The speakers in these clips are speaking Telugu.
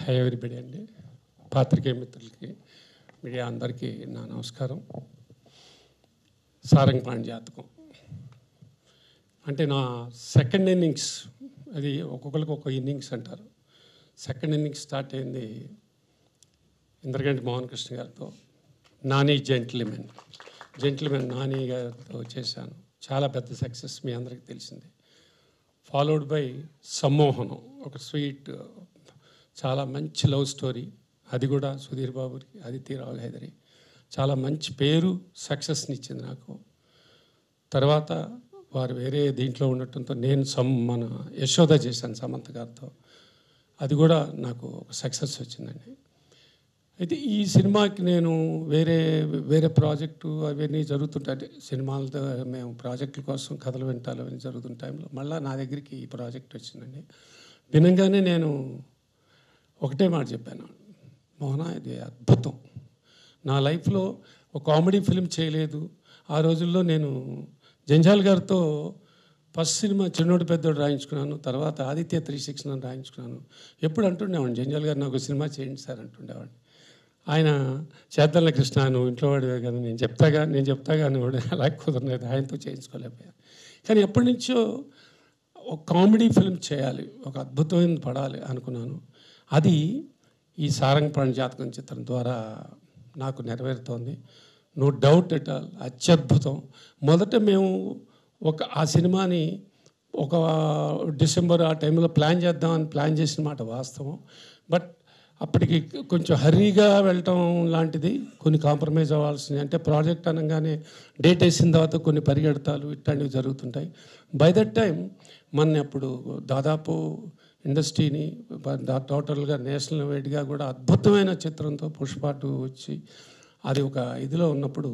హాయ్ ఎవ్రీబడి అండి, పాత్రికేయ మిత్రులకి, మీడియా అందరికీ నా నమస్కారం. సారంగపాణి జాతకం అంటే నా సెకండ్ ఇన్నింగ్స్. అది ఒక్కొక్కరికి ఒక ఇన్నింగ్స్ అంటారు. సెకండ్ ఇన్నింగ్స్ స్టార్ట్ అయింది ఇంద్రగంటి మోహన్ కృష్ణ గారితో. నాని జెంటిల్మెన్ నాని గారితో చేశాను. చాలా పెద్ద సక్సెస్, మీ అందరికీ తెలిసింది. ఫాలోడ్ బై సమ్మోహనం, ఒక స్వీట్, చాలా మంచి లవ్ స్టోరీ. అది కూడా సుధీర్ బాబుకి, ఆదిత్య రావు హైదరి. చాలా మంచి పేరు, సక్సెస్ని ఇచ్చింది నాకు. తర్వాత వారు వేరే దీంట్లో ఉండటంతో నేను మన యశోద చేశాను సమంత గారితో. అది కూడా నాకు ఒక సక్సెస్ వచ్చిందండి. అయితే ఈ సినిమాకి నేను వేరే ప్రాజెక్టు అవన్నీ జరుగుతుంటాయి. సినిమాలతో మేము ప్రాజెక్టుల కోసం కథలు వింటాలు అవన్నీ జరుగుతున్న టైంలో మళ్ళీ నా దగ్గరికి ఈ ప్రాజెక్ట్ వచ్చిందండి. వినంగానే నేను ఒకటే మాట చెప్పాను, మోహన ఇది అద్భుతం. నా లైఫ్లో ఒక కామెడీ ఫిల్మ్ చేయలేదు. ఆ రోజుల్లో నేను జంజాల్ గారితో ఫస్ట్ సినిమా చిన్నోడు పెద్దోడు రాయించుకున్నాను. తర్వాత ఆదిత్య 369 రాయించుకున్నాను. ఎప్పుడు అంటుండేవాడిని, జంజాల్ గారు నాకు సినిమా చేయండి సార్ అంటుండేవాడిని. ఆయన చేద్దాంలే కృష్ణ, నువ్వు ఇంట్లో వాడివే కదా, నేను చెప్తాగా వాడు అలా కుదరలేదు, ఆయనతో చేయించుకోలేకపోయాను. కానీ ఎప్పటి నుంచో ఒక కామెడీ ఫిల్మ్ చేయాలి, ఒక అద్భుతమైన పడాలి అనుకున్నాను. అది ఈ సారంగపాణి జాతకం చిత్రం ద్వారా నాకు నెరవేరుతోంది. నో డౌట్ ఎట్ ఆల్, అత్యద్భుతం. మొదట మేము ఆ సినిమాని ఒక డిసెంబర్ ఆ టైంలో ప్లాన్ చేసిన మాట వాస్తవం. బట్ అప్పటికి కొంచెం హర్రీగా వెళ్ళటం లాంటిది, కొన్ని కాంప్రమైజ్ అవ్వాల్సింది. అంటే ప్రాజెక్ట్ అనగానే డేట్ వేసిన తర్వాత కొన్ని పరిగెడతాలు ఇట్లాంటివి జరుగుతుంటాయి. బై దట్ టైం అప్పుడు దాదాపు ఇండస్ట్రీని టోటల్గా నేషనల్ వైడ్గా కూడా అద్భుతమైన చిత్రంతో పుష్ప 2 వచ్చి అది ఒక ఇదిలో ఉన్నప్పుడు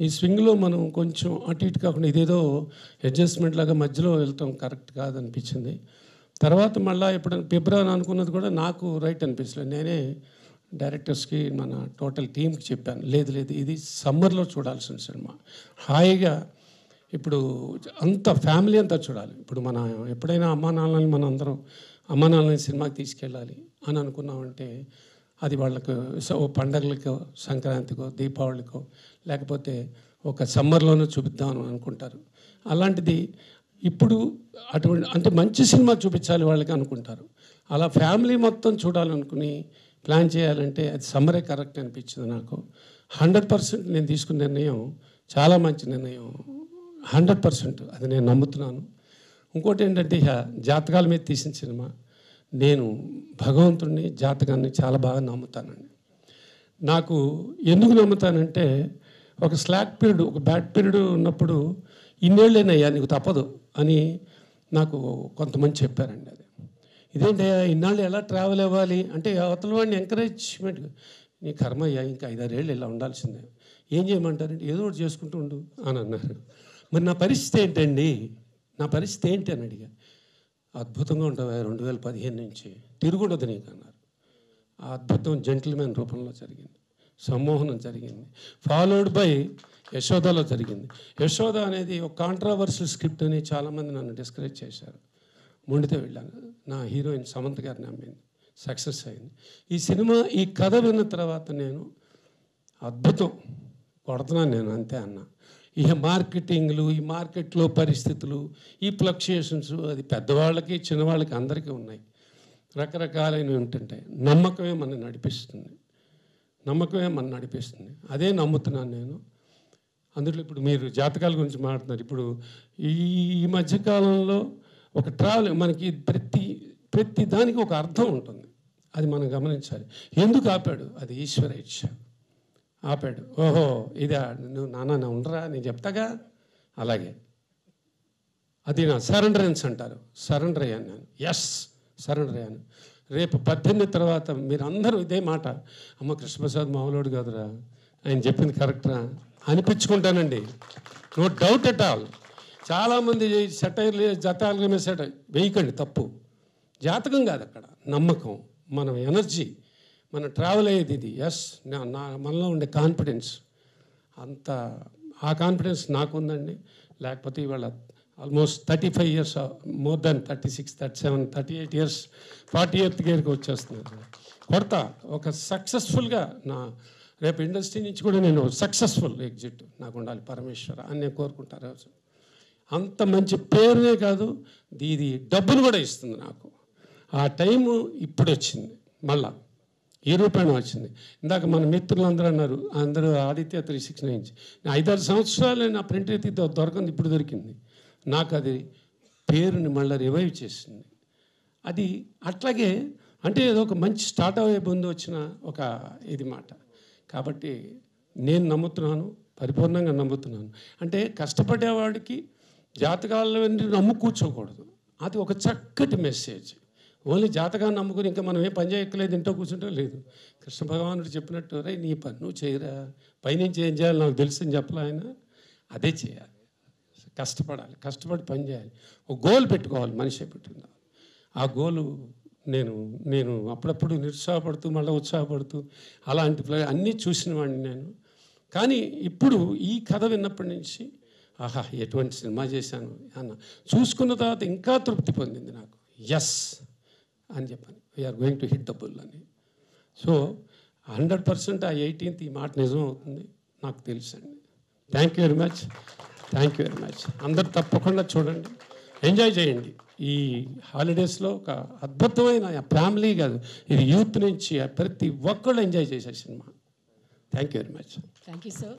ఈ స్వింగ్లో మనం కొంచెం అటు ఇటు కాకుండా ఇదేదో అడ్జస్ట్మెంట్ లాగా మధ్యలో వెళ్తాం కరెక్ట్ కాదనిపించింది. తర్వాత మళ్ళీ ఎప్పుడైనా ఫిబ్రవరి అనుకున్నది కూడా నాకు రైట్ అనిపించలేదు. నేనే డైరెక్టర్స్కి, మన టోటల్ టీంకి చెప్పాను, లేదు ఇది సమ్మర్లో చూడాల్సిన సినిమా, హాయిగా ఇప్పుడు అంత ఫ్యామిలీ అంతా చూడాలి. ఇప్పుడు మన ఎప్పుడైనా అమ్మా నాన్నని సినిమాకి తీసుకెళ్ళాలి అని అనుకున్నామంటే అది వాళ్ళకు పండగలకో, సంక్రాంతికో, దీపావళికో, లేకపోతే ఒక సమ్మర్లోనే చూపిద్దాం అనుకుంటారు. అలాంటిది ఇప్పుడు అటువంటి అంటే మంచి సినిమా చూపించాలి వాళ్ళకి అనుకుంటారు. అలా ఫ్యామిలీ మొత్తం చూడాలనుకుని ప్లాన్ చేయాలంటే అది సమ్మరే కరెక్ట్ అనిపించింది నాకు. 100% నేను తీసుకున్న నిర్ణయం చాలా మంచి నిర్ణయం, 100% అది నేను నమ్ముతున్నాను. ఇంకోటి ఏంటంటే, జాతకాల మీద తీసిన సినిమా. నేను భగవంతుడిని, జాతకాన్ని చాలా బాగా నమ్ముతానండి. నాకు ఎందుకు నమ్ముతానంటే, ఒక స్లాక్ పీరియడ్, ఒక బ్యాడ్ పీరియడ్ ఉన్నప్పుడు ఇన్నేళ్ళేనయ్యా నీకు తప్పదు అని నాకు కొంతమంది చెప్పారండి. అది ఇదేంటయ్యా ఇన్నాళ్ళు ఎలా ట్రావెల్ అవ్వాలి అంటే, అవతల వాడిని ఎంకరేజ్మెంట్, నీ కర్మయ్యా ఇంకా 5-6 ఏళ్ళు ఇలా ఉండాల్సిందే, ఏం చేయమంటారంటే ఏదో ఒకటి చేసుకుంటూ ఉండు అని అన్నారు. మరి నా పరిస్థితి ఏంటి అని అడిగా. అద్భుతంగా ఉంటావు 2015 నుంచి, తిరుగుండదు నీకు అన్నారు. ఆ అద్భుతం జెంటిల్మెన్ రూపంలో జరిగింది, సమ్మోహనం జరిగింది, ఫాలోడ్ బై యశోదలో జరిగింది. యశోద అనేది ఒక కాంట్రావర్షియల్ స్క్రిప్ట్ అని చాలామంది నన్ను డిస్కరేజ్ చేశారు. మొండితే వెళ్ళాను. నా హీరోయిన్ సమంత గారిని నమ్మింది, సక్సెస్ అయింది. ఈ సినిమా, ఈ కథ విన్న తర్వాత నేను అద్భుతం కొడుతున్నాను నేను అంతే అన్నా. ఈ మార్కెటింగ్లు, ఈ మార్కెట్లో పరిస్థితులు, ఈ ఫ్లక్చుయేషన్స్, అది పెద్దవాళ్ళకి చిన్నవాళ్ళకి అందరికీ ఉన్నాయి, రకరకాలైనవి ఉంటుంటాయి. నమ్మకమే మన నడిపిస్తుంది. అదే నమ్ముతున్నాను నేను. అందులో ఇప్పుడు మీరు జాతకాల గురించి మాట్లాడుతున్నారు. ఇప్పుడు ఈ మధ్యకాలంలో ఒక ట్రావెల్, మనకి ప్రతి దానికి ఒక అర్థం ఉంటుంది, అది మనం గమనించాలి. ఎందుకు ఆపాడు? అది ఈశ్వర ఇచ్ఛ. ఆపాడు. ఓహో ఇదా, నువ్వు నాన్న ఉండరా, నేను చెప్తాగా. అలాగే అది నా సరెండరెన్స్ అంటారు. సరెండర్ అయ్యాను నేను. సరెండర్ అయ్యాను. రేపు 18 తర్వాత మీరందరూ ఇదే మాట, అమ్మ కృష్ణప్రసాద్ మామూలుడు కాదురా, ఆయన చెప్పింది కరెక్టరా అనిపించుకుంటానండి. No doubt at all. చాలామంది సెటైర్లు, జతాలు మీద వేయకండి, తప్పు. జాతకం కాదు అక్కడ, నమ్మకం, మన ఎనర్జీ, మన ట్రావెల్ అయ్యేది ఇది. మనలో ఉండే కాన్ఫిడెన్స్, ఆ కాన్ఫిడెన్స్ నాకు ఉందండి. లేకపోతే ఇవాళ almost 35 years, more than 36, 37, 38 years, 40th yearకి వచ్చేస్తున్నారు. కొడతా ఒక సక్సెస్ఫుల్గా నా రేపు ఇండస్ట్రీ నుంచి కూడా నేను సక్సెస్ఫుల్ ఎగ్జిట్ నాకు ఉండాలి పరమేశ్వర అని నేను కోరుకుంటాను. రోజు అంత మంచి పేరునే కాదు, ఇది డబ్బులు కూడా ఇస్తుంది నాకు. ఆ టైము ఇప్పుడు వచ్చింది, మళ్ళా ఈ రూపాయన వచ్చింది. ఇందాక మన మిత్రులందరూ అన్నారు, అందరూ ఆదిత్య 369 నుంచి 5-6 సంవత్సరాలు నా ప్రింట్ అయితే దొరకంది, ఇప్పుడు దొరికింది. నాకు అది పేరుని మళ్ళీ రివైవ్ చేసింది. అది అట్లాగే అంటే ఏదో ఒక మంచి స్టార్ట్ అయ్యే ముందు వచ్చిన ఒక ఇది మాట. కాబట్టి నేను నమ్ముతున్నాను, పరిపూర్ణంగా నమ్ముతున్నాను. అంటే కష్టపడేవాడికి జాతకాలను నమ్ము కూర్చోకూడదు. అది ఒక చక్కటి మెసేజ్. ఓన్లీ జాతకాన్ని నమ్ముకుని ఇంకా మనం ఏం పని చేయక్కలేదు, ఇంట్లో కూర్చుంటో లేదు. కృష్ణ భగవానుడు చెప్పినట్టు రే నీ పని నువ్వు చేయరా, పైనుంచి ఏం చేయాలి నాకు తెలుసు అని చెప్పలే ఆయన. అదే చేయాలి, కష్టపడాలి, కష్టపడి పని చేయాలి. ఒక గోల్ పెట్టుకోవాలి, మనిషి పెట్టుకుందా. ఆ గోలు నేను అప్పుడప్పుడు నిరుత్సాహపడుతూ మళ్ళీ ఉత్సాహపడుతూ అలాంటి అన్నీ చూసిన వాడిని నేను. కానీ ఇప్పుడు ఈ కథ విన్నప్పటి నుంచి ఆహా ఎటువంటి సినిమా చేశాను అన్న చూసుకున్న తర్వాత ఇంకా తృప్తి పొందింది నాకు. ఎస్ అని చెప్పాను, we're going to hit the bull అని. సో 100% ఆ 18th ఈ మాట నిజం అవుతుంది నాకు తెలుసండి. Thank you very much, thank you very much. అందరు తప్పకుండా చూడండి, ఎంజాయ్ చేయండి. ఈ హాలిడేస్లో ఒక అద్భుతమైన ఫ్యామిలీ కాదు, ఇది యూత్ నుంచి ప్రతి ఒక్కళ్ళు ఎంజాయ్ చేసే cinema. Thank you very much. Thank you sir.